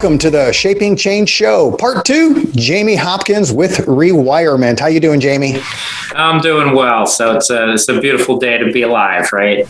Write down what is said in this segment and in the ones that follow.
Welcome to the Shaping Change Show, Part 2, Jamie Hopkins with Rewirement. How you doing, Jamie? I'm doing well. So it's a beautiful day to be alive, right?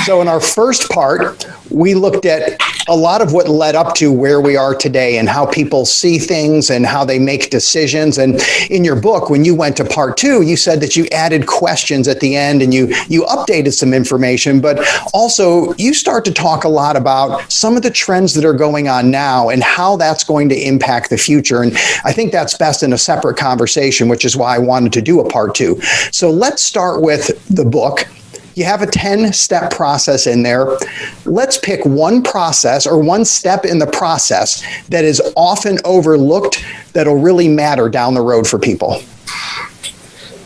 So in our first part, we looked at a lot of what led up to where we are today and how people see things and how they make decisions. And in your book, when you went to Part 2, you said that you added questions at the end and you updated some information, but also you start to talk a lot about some of the trends that are going on now and how that's going to impact the future. And I think that's best in a separate conversation, which is why I wanted to do a Part 2. So let's start with the book. You have a 10-step process in there. Let's pick one process or one step in the process that is often overlooked that'll really matter down the road for people.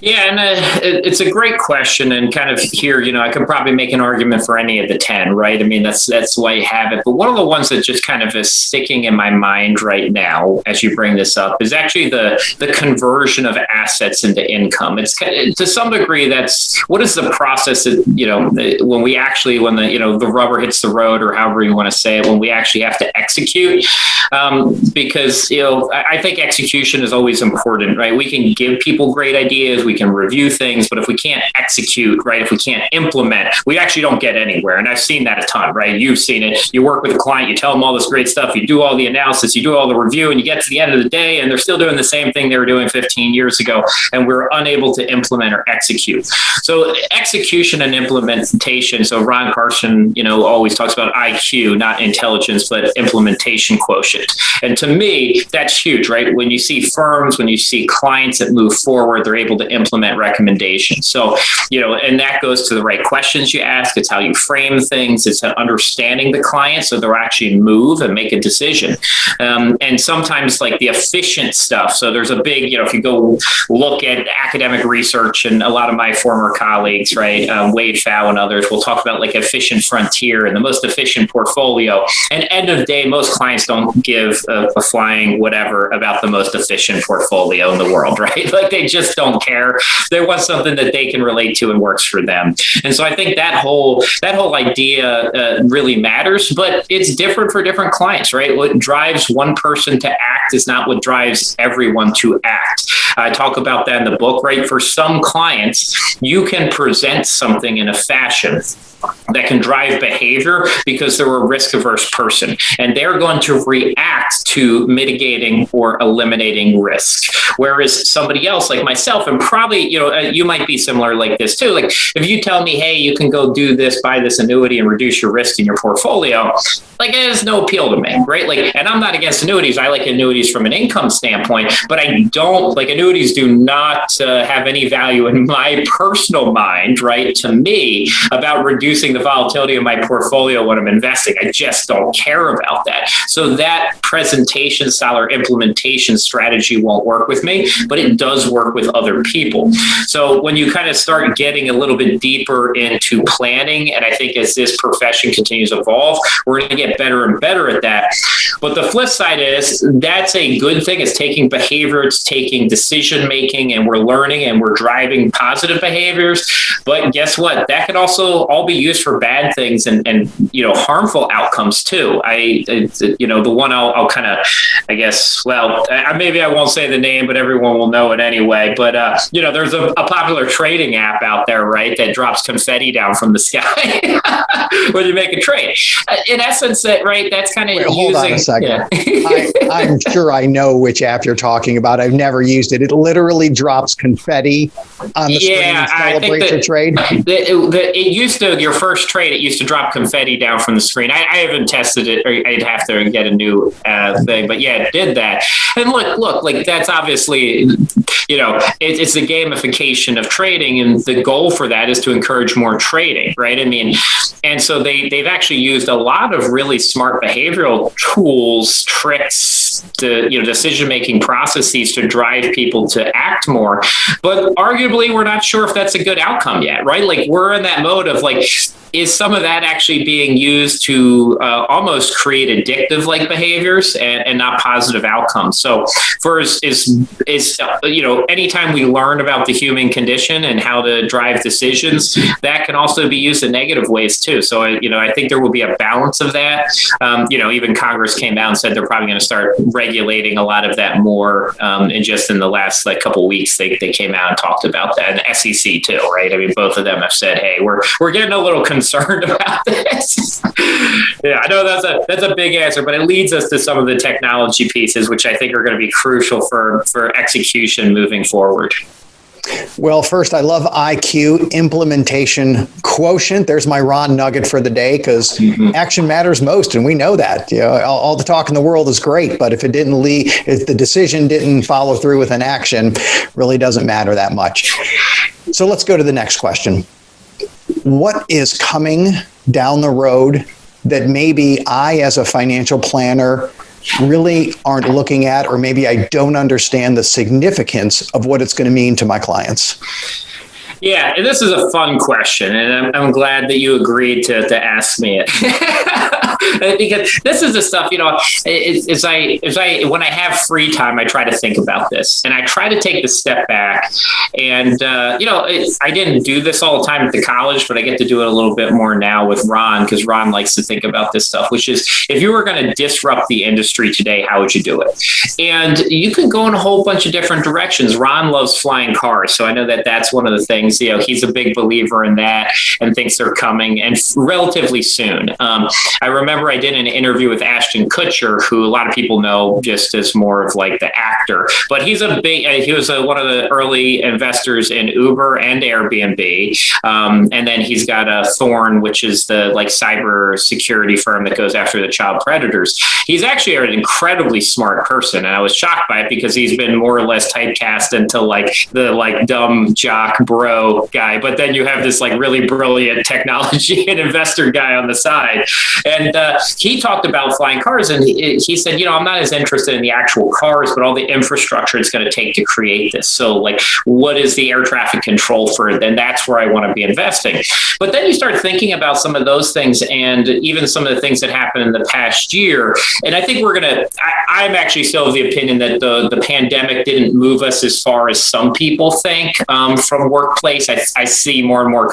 Yeah, and it's a great question, and kind of here, I could probably make an argument for any of the 10, right? I mean, that's why you have it. But one of the ones that just kind of is sticking in my mind right now, as you bring this up, is actually the conversion of assets into income. It's to some degree, that's what is the process that, when the rubber hits the road, or however you want to say it, when we actually have to execute. Because I think execution is always important, right? We can give people great ideas. We can review things, but if we can't execute, right, if we can't implement, we actually don't get anywhere. And I've seen that a ton, right? You've seen it. You work with a client, you tell them all this great stuff, you do all the analysis, you do all the review, and you get to the end of the day, and they're still doing the same thing they were doing 15 years ago, and we're unable to implement or execute. So execution and implementation. So Carson, always talks about IQ, not intelligence, but implementation quotient. And to me, that's huge, right? When you see firms, when you see clients that move forward, they're able to implement recommendations. So, and that goes to the right questions you ask. It's how you frame things. It's understanding the client so they'll actually move and make a decision. And sometimes like the efficient stuff. So there's a big, if you go look at academic research, and a lot of my former colleagues, right, Wade Pfau and others will talk about like efficient frontier and the most efficient portfolio. And end of day, most clients don't give a flying whatever about the most efficient portfolio in the world, right? Like they just don't care. They want something that they can relate to and works for them. And so I think that whole idea really matters, but it's different for different clients, right? What drives one person to act is not what drives everyone to act. I talk about that in the book, right? For some clients, you can present something in a fashion that can drive behavior because they're a risk-averse person, and they're going to react to mitigating or eliminating risk. Whereas somebody else like myself, and probably, you might be similar like this too. Like if you tell me, hey, you can go do this, buy this annuity and reduce your risk in your portfolio, like it has no appeal to me, right? Like, and I'm not against annuities. I like annuities from an income standpoint, but I don't like annuities do not have any value in my personal mind, right? To me, about reducing the volatility of my portfolio when I'm investing. I just don't care about that. So that presentation style or implementation strategy won't work with me, but it does work with other people. So when you kind of start getting a little bit deeper into planning, and I think as this profession continues to evolve, we're going to get better and better at that. But the flip side is that's a good thing. It's taking behavior, it's taking decision making, and we're learning and we're driving positive behaviors. But guess what? That could also all be used for bad things and harmful outcomes too. The one I'll kind of, I guess, maybe I won't say the name, but everyone will know it anyway. But there's a popular trading app out there, right, that drops confetti down from the sky when you make a trade. In essence, that's kind of hold on a second. Yeah. I'm sure I know which app you're talking about. I've never used it. It literally drops confetti on the screen and celebrates a trade. It used to, your first trade, it used to drop confetti down from the screen. I haven't tested it, or I'd have to get a new thing, but yeah, it did that. And look, like that's obviously, it's the gamification of trading, and the goal for that is to encourage more trading, right? I mean, and so they've actually used a lot of really smart behavioral tools, tricks, decision-making processes to drive people to act more. But arguably, we're not sure if that's a good outcome yet, right? Like, we're in that mode of like, is some of that actually being used to almost create addictive like behaviors and not positive outcomes? So first is anytime we learn about the human condition and how to drive decisions, that can also be used in negative ways too. So I think there will be a balance of that. Even Congress came out and said they're probably going to start regulating a lot of that more. And just in the last couple of weeks, they came out and talked about that, and the SEC too, right? I mean, both of them have said, hey, we're getting a little concerned about this. Yeah, I know that's a big answer, but it leads us to some of the technology pieces, which I think are going to be crucial for execution moving forward. Well, first, I love IQ, implementation quotient. There's my Ron nugget for the day, because action matters most, and we know that. All the talk in the world is great, but if the decision didn't follow through with an action, really doesn't matter that much. So let's go to the next question. What is coming down the road that maybe I, as a financial planner, really aren't looking at, or maybe I don't understand the significance of what it's going to mean to my clients? Yeah, and this is a fun question, and I'm glad that you agreed to ask me it. Because this is the stuff, when I have free time, I try to think about this, and I try to take the step back. And, I didn't do this all the time at the college, but I get to do it a little bit more now with Ron, because Ron likes to think about this stuff, which is, if you were going to disrupt the industry today, how would you do it? And you could go in a whole bunch of different directions. Ron loves flying cars, so I know that that's one of the things. He's a big believer in that and thinks they're coming, and relatively soon. I remember I did an interview with Ashton Kutcher, who a lot of people know just as more of like the actor, but he was one of the early investors in Uber and Airbnb. And then he's got a Thorn, which is the cyber security firm that goes after the child predators. He's actually an incredibly smart person, and I was shocked by it, because he's been more or less typecast into the dumb jock bro guy, but then you have this really brilliant technology and investor guy on the side. And he talked about flying cars, and he said, I'm not as interested in the actual cars, but all the infrastructure it's going to take to create this. So what is the air traffic control for it? Then that's where I want to be investing. But then you start thinking about some of those things, and even some of the things that happened in the past year. And I think I'm actually still of the opinion that the pandemic didn't move us as far as some people think from workplace. I see more and more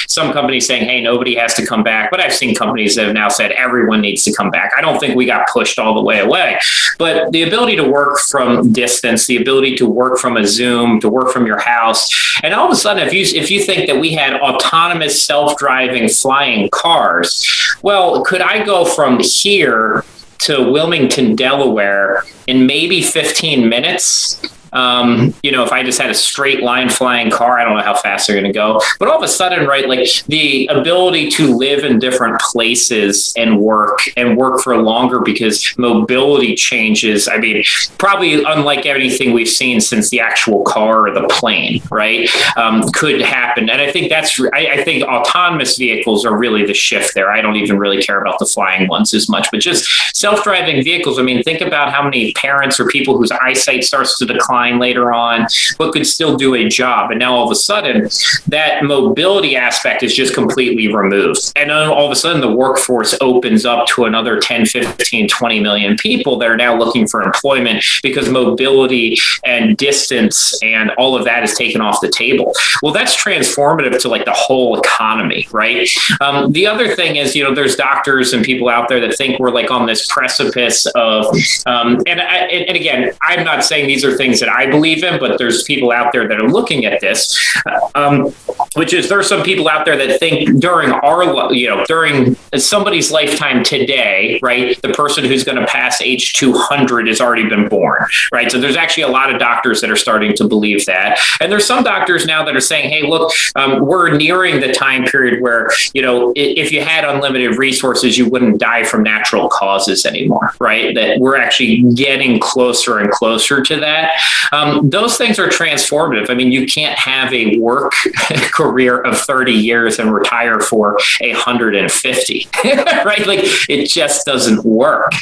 some companies saying, hey, nobody has to come back. But I've seen companies that have now said everyone needs to come back. I don't think we got pushed all the way away. But the ability to work from distance, the ability to work from a Zoom, to work from your house. And all of a sudden, if you think that we had autonomous self-driving flying cars, well, could I go from here to Wilmington, Delaware in maybe 15 minutes? If I just had a straight line flying car, I don't know how fast they're going to go. But all of a sudden, right, the ability to live in different places and work for longer, because mobility changes. I mean, probably unlike anything we've seen since the actual car or the plane, right, could happen. And I think I think autonomous vehicles are really the shift there. I don't even really care about the flying ones as much, but just self-driving vehicles. I mean, think about how many parents or people whose eyesight starts to decline later on, but could still do a job. And now all of a sudden, that mobility aspect is just completely removed. And then all of a sudden, the workforce opens up to another 10, 15, 20 million people that are now looking for employment, because mobility and distance and all of that is taken off the table. Well, that's transformative to the whole economy, right? The other thing is, there's doctors and people out there that think we're on this precipice of, and again, I'm not saying these are things that I believe in, but there's people out there that are looking at this, which is, there's some people out there that think during somebody's lifetime today, right, the person who's going to pass age 200 has already been born, right? So there's actually a lot of doctors that are starting to believe that. And there's some doctors now that are saying, hey, look, we're nearing the time period where, if you had unlimited resources, you wouldn't die from natural causes anymore, right? That we're actually getting closer and closer to that. Those things are transformative. I mean, you can't have a work career of 30 years and retire for 150, right? Like it just doesn't work.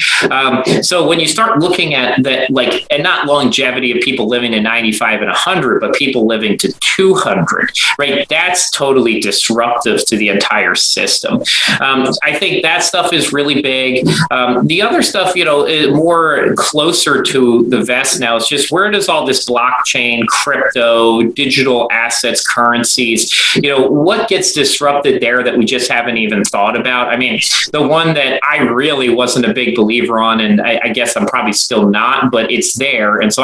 So when you start looking at that, like, and not longevity of people living to 95 and 100, but people living to 200, right? That's totally disruptive to the entire system. I think that stuff is really big. The other stuff, is more closer to the vest now. It's just, where does all this blockchain, crypto, digital assets, currencies, what gets disrupted there that we just haven't even thought about? I mean, the one that I really wasn't a big believer on, and I guess I'm probably still not, but it's there. And so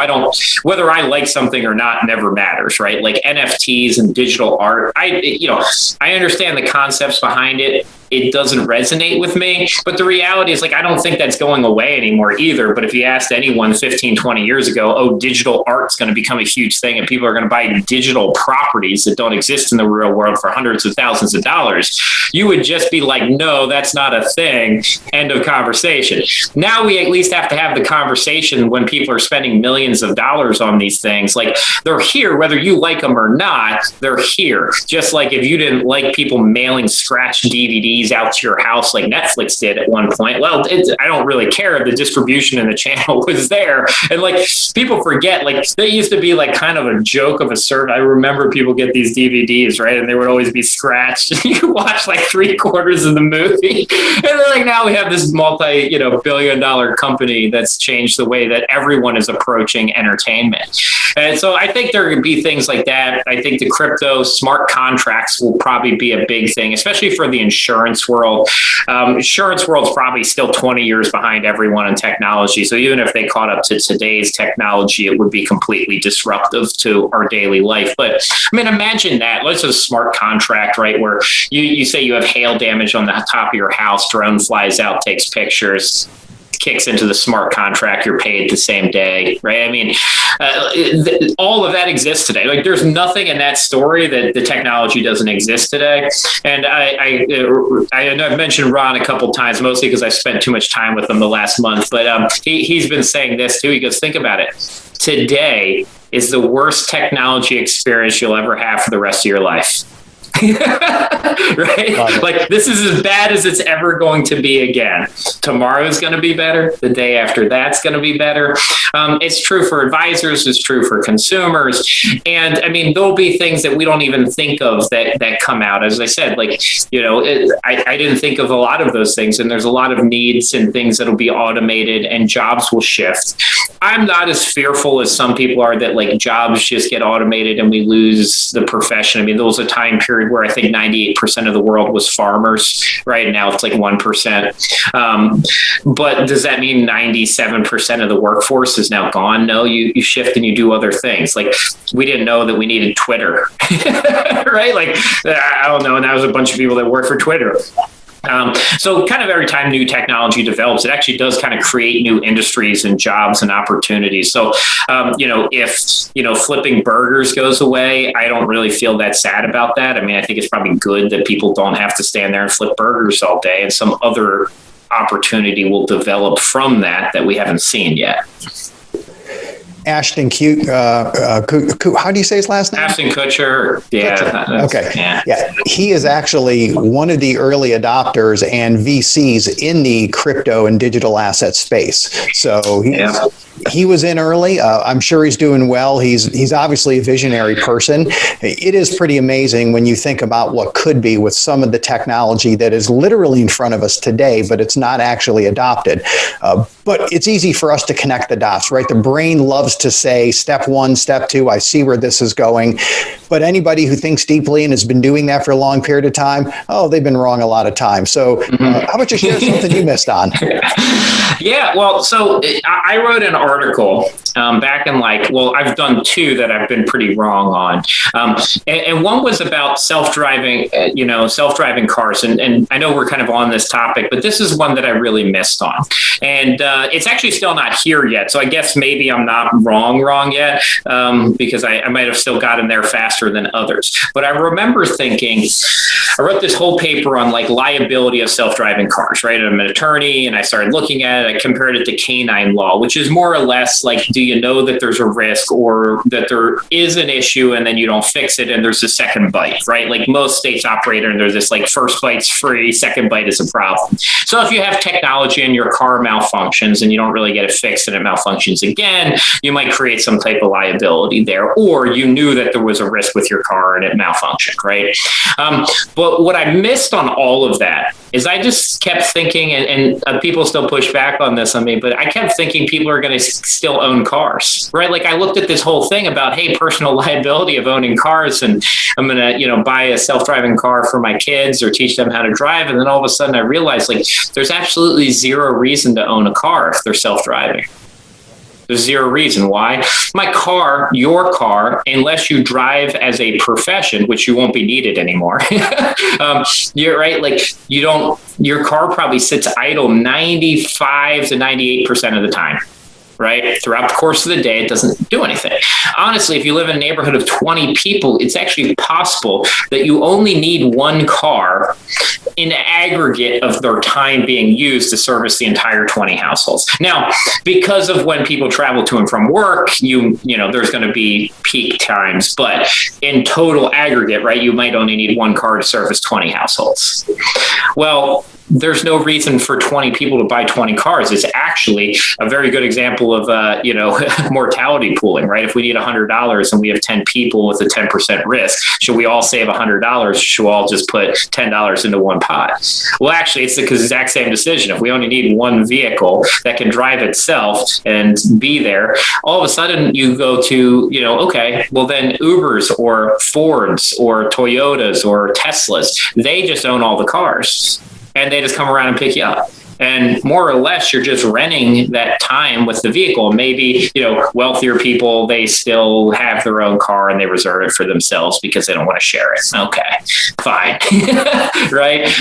whether I like something or not never matters, right? Like NFTs and digital art, I understand the concepts behind it. It doesn't resonate with me. But the reality is, like, I don't think that's going away anymore either. But if you asked anyone 15, 20 years ago, digital art's going to become a huge thing and people are going to buy digital properties that don't exist in the real world for hundreds of thousands of dollars, you would just be like, no, that's not a thing. End of conversation. Now we at least have to have the conversation when people are spending millions of dollars on these things. Like, they're here, whether you like them or not, they're here. Just like if you didn't like people mailing scratched DVDs out to your house like Netflix did at one point, well, I don't really care. The distribution in the channel was there. And like, people forget, like, they used to be like kind of a joke of a sort. I remember people get these DVDs, right? And they would always be scratched. You could watch like 3/4 of the movie. And then like now we have this multi-billion-dollar company that's changed the way that everyone is approaching entertainment. And so I think there could be things like that. I think the crypto smart contracts will probably be a big thing, especially for the insurance world. Insurance world's probably still 20 years behind everyone in technology. So even if they caught up to today's technology, it would be completely disruptive to our daily life. But I mean, imagine that. Let's just smart contract, right? Where you say you have hail damage on the top of your house, drone flies out, takes pictures, kicks into the smart contract, you're paid the same day, right? I mean, all of that exists today. Like, there's nothing in that story that the technology doesn't exist today. And I know I've mentioned Ron a couple times, mostly because I spent too much time with him the last month, but he's been saying this too. He goes, think about it. Today is the worst technology experience you'll ever have for the rest of your life. Right? Like, this is as bad as it's ever going to be again. Tomorrow is going to be better. The day after that's going to be better. It's true for advisors. It's true for consumers. And I mean, there'll be things that we don't even think of that come out. As I said, like, I didn't think of a lot of those things. And there's a lot of needs and things that'll be automated and jobs will shift. I'm not as fearful as some people are that like jobs just get automated and we lose the profession. I mean, there was a time period where I think 98% of the world was farmers, right? Now it's like 1%. But does that mean 97% of the workforce is now gone? No, you shift and you do other things. Like, we didn't know that we needed Twitter, right? Like, I don't know. And that was a bunch of people that work for Twitter. So kind of every time new technology develops, it actually does kind of create new industries and jobs and opportunities. So, if flipping burgers goes away, I don't really feel that sad about that. I mean, I think it's probably good that people don't have to stand there and flip burgers all day, and some other opportunity will develop from that we haven't seen yet. Ashton how do you say his last name? Ashton Kutcher. Yeah. Okay. Yeah. He is actually one of the early adopters and VCs in the crypto and digital asset space. So he was in early. I'm sure he's doing well. He's obviously a visionary person. It is pretty amazing when you think about what could be with some of the technology that is literally in front of us today, but it's not actually adopted. But it's easy for us to connect the dots, right? The brain loves to say step one, step two, I see where this is going. But anybody who thinks deeply and has been doing that for a long period of time, they've been wrong a lot of times. So how about you share something you missed on? Yeah, well, so I wrote an article back in I've done two that I've been pretty wrong on. And one was about self-driving cars. And I know we're kind of on this topic, but this is one that I really missed on. And it's actually still not here yet. So I guess maybe I'm not wrong yet, because I might have still gotten there faster than others. But I remember thinking, I wrote this whole paper on liability of self-driving cars, right? I'm an attorney and I started looking at it. I compared it to canine law, which is more or less like, do you know that there's a risk or that there is an issue and then you don't fix it and there's a second bite, right? Like most states operate under this, like first bite's free, second bite is a problem. So if you have technology and your car malfunctions and you don't really get it fixed and it malfunctions again, you might create some type of liability there, or you knew that there was a risk with your car and it malfunctioned, right? But what I missed on all of that is I just kept thinking, and people still push back on this on me, but I kept thinking people are going to still own cars, right? Like I looked at this whole thing about, hey, personal liability of owning cars, and I'm going to, buy a self-driving car for my kids or teach them how to drive. And then all of a sudden I realized like there's absolutely zero reason to own a car if they're self-driving. There's zero reason why. My car, your car, unless you drive as a profession, which you won't be needed anymore. You're right. Like your car probably sits idle 95 to 98% of the time. Right? Throughout the course of the day, it doesn't do anything. Honestly, if you live in a neighborhood of 20 people, it's actually possible that you only need one car in aggregate of their time being used to service the entire 20 households. Now, because of when people travel to and from work, there's going to be peak times, but in total aggregate, right, you might only need one car to service 20 households. Well, there's no reason for 20 people to buy 20 cars. It's actually a very good example of, mortality pooling, right? If we need $100 and we have 10 people with a 10% risk, should we all save $100? Should we all just put $10 into one pot? Well, actually, it's the exact same decision. If we only need one vehicle that can drive itself and be there, all of a sudden you go to, okay, well then Ubers or Fords or Toyotas or Teslas, they just own all the cars. And they just come around and pick you up. And more or less, you're just renting that time with the vehicle. Maybe, wealthier people, they still have their own car and they reserve it for themselves because they don't want to share it. Okay, fine. Right?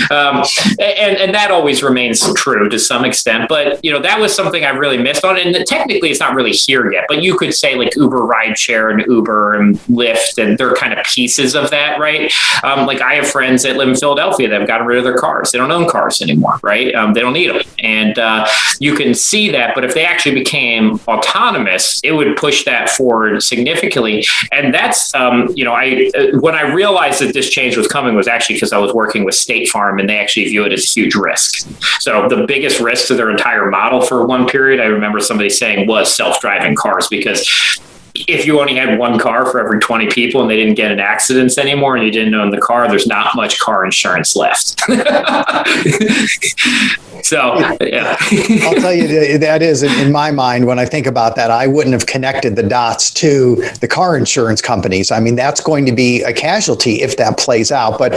And that always remains true to some extent. But, that was something I really missed on. And technically, it's not really here yet. But you could say like Uber Rideshare and Uber and Lyft, and they're kind of pieces of that, right? Like I have friends that live in Philadelphia that have gotten rid of their cars. They don't own cars anymore, right? They don't need them. And you can see that, but if they actually became autonomous, it would push that forward significantly. And that's, when I realized that this change was coming was actually because I was working with State Farm and they actually view it as a huge risk. So the biggest risk to their entire model for one period, I remember somebody saying, was self-driving cars, because if you only had one car for every 20 people and they didn't get in accidents anymore and you didn't own the car, there's not much car insurance left. So, yeah. I'll tell you, that is, in my mind, when I think about that, I wouldn't have connected the dots to the car insurance companies. I mean, that's going to be a casualty if that plays out. But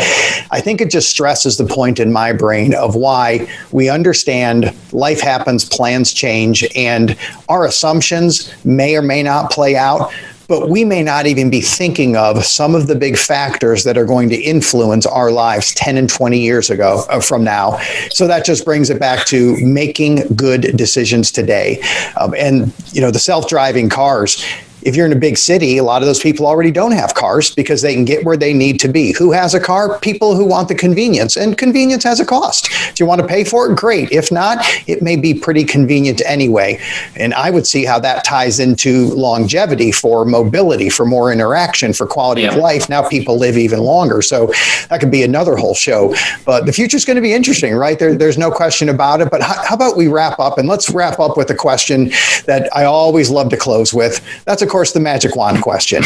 I think it just stresses the point in my brain of why we understand life happens, plans change, and our assumptions may or may not play out. But we may not even be thinking of some of the big factors that are going to influence our lives 10 and 20 years from now. So that just brings it back to making good decisions today. The self-driving cars, if you're in a big city, a lot of those people already don't have cars because they can get where they need to be. Who has a car? People who want the convenience, and convenience has a cost. If you want to pay for it, great. If not, it may be pretty convenient anyway. And I would see how that ties into longevity, for mobility, for more interaction, for quality of life. Now people live even longer. So that could be another whole show. But the future is going to be interesting, right? There's no question about it. But how about we wrap up? And let's wrap up with a question that I always love to close with. That's a course, the magic wand question.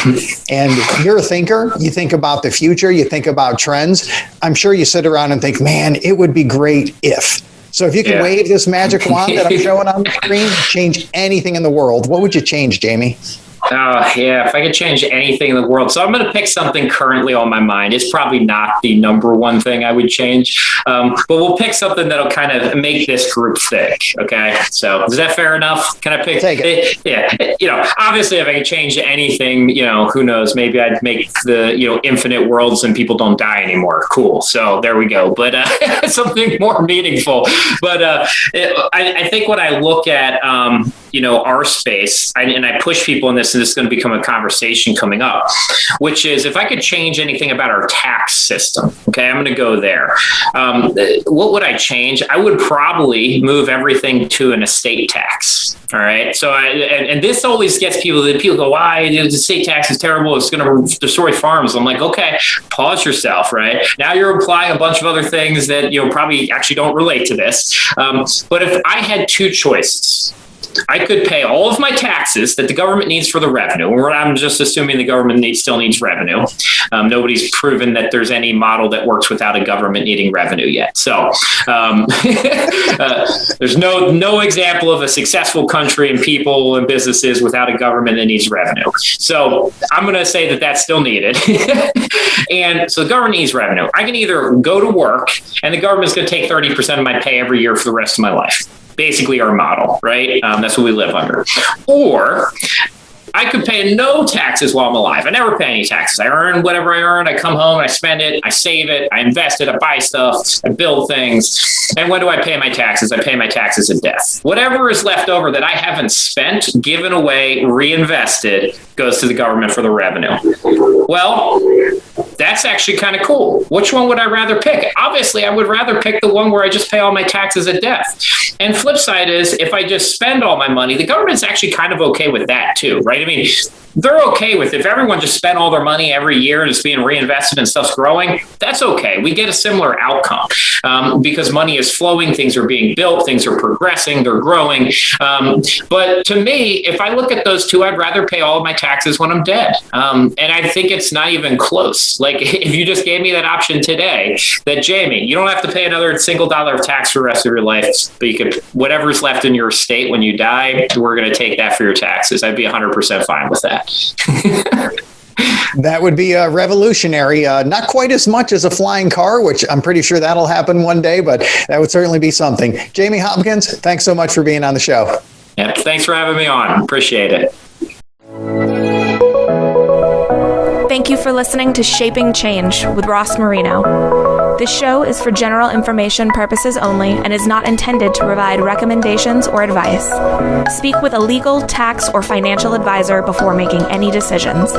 And you're a thinker. You think about the future. You think about trends. I'm sure you sit around and think, man, it would be great if. So if you could wave this magic wand that I'm showing on the screen, change anything in the world, what would you change, Jamie? If I could change anything in the world. So I'm going to pick something currently on my mind. It's probably not the number one thing I would change, but we'll pick something that'll kind of make this group thick. Okay. So is that fair enough? Can I pick? Take it. Yeah. Obviously if I could change anything, who knows, maybe I'd make the, infinite worlds and people don't die anymore. Cool. So there we go. But something more meaningful. But I think when I look at, our space, and I push people in this, and this is going to become a conversation coming up, which is if I could change anything about our tax system, okay, I'm going to go there. What would I change? I would probably move everything to an estate tax. All right. So, and this always gets people go, why? The estate tax is terrible. It's going to destroy farms. I'm like, okay, pause yourself, right? Now you're implying a bunch of other things that, probably actually don't relate to this. But if I had two choices, I could pay all of my taxes that the government needs for the revenue. I'm just assuming the government still needs revenue. Nobody's proven that there's any model that works without a government needing revenue yet. So there's no example of a successful country and people and businesses without a government that needs revenue. So I'm going to say that that's still needed. And so the government needs revenue. I can either go to work and the government's going to take 30% of my pay every year for the rest of my life. Basically our model, right? That's what we live under. Or I could pay no taxes while I'm alive. I never pay any taxes. I earn whatever I earn. I come home, I spend it, I save it, I invest it, I buy stuff, I build things. And when do I pay my taxes? I pay my taxes at death. Whatever is left over that I haven't spent, given away, reinvested, goes to the government for the revenue. Well, that's actually kind of cool. Which one would I rather pick? Obviously, I would rather pick the one where I just pay all my taxes at death. And flip side is, if I just spend all my money, the government's actually kind of okay with that too, right? I mean, they're okay with if everyone just spent all their money every year and it's being reinvested and stuff's growing, that's okay. We get a similar outcome because money is flowing, things are being built, things are progressing, they're growing. But to me, if I look at those two, I'd rather pay all of my taxes when I'm dead. And I think it's not even close. Like if you just gave me that option today, that Jamie, you don't have to pay another single dollar of tax for the rest of your life, but you could, whatever's left in your estate when you die, we're going to take that for your taxes. I'd be 100% fine with that. That would be revolutionary. Not quite as much as a flying car, which I'm pretty sure that'll happen one day, but that would certainly be something. Jamie Hopkins, thanks so much for being on the show. Yeah, thanks for having me on. Appreciate it. Thank you for listening to Shaping Change with Ross Marino. This show is for general information purposes only and is not intended to provide recommendations or advice. Speak with a legal, tax, or financial advisor before making any decisions.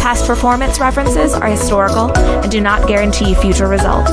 Past performance references are historical and do not guarantee future results.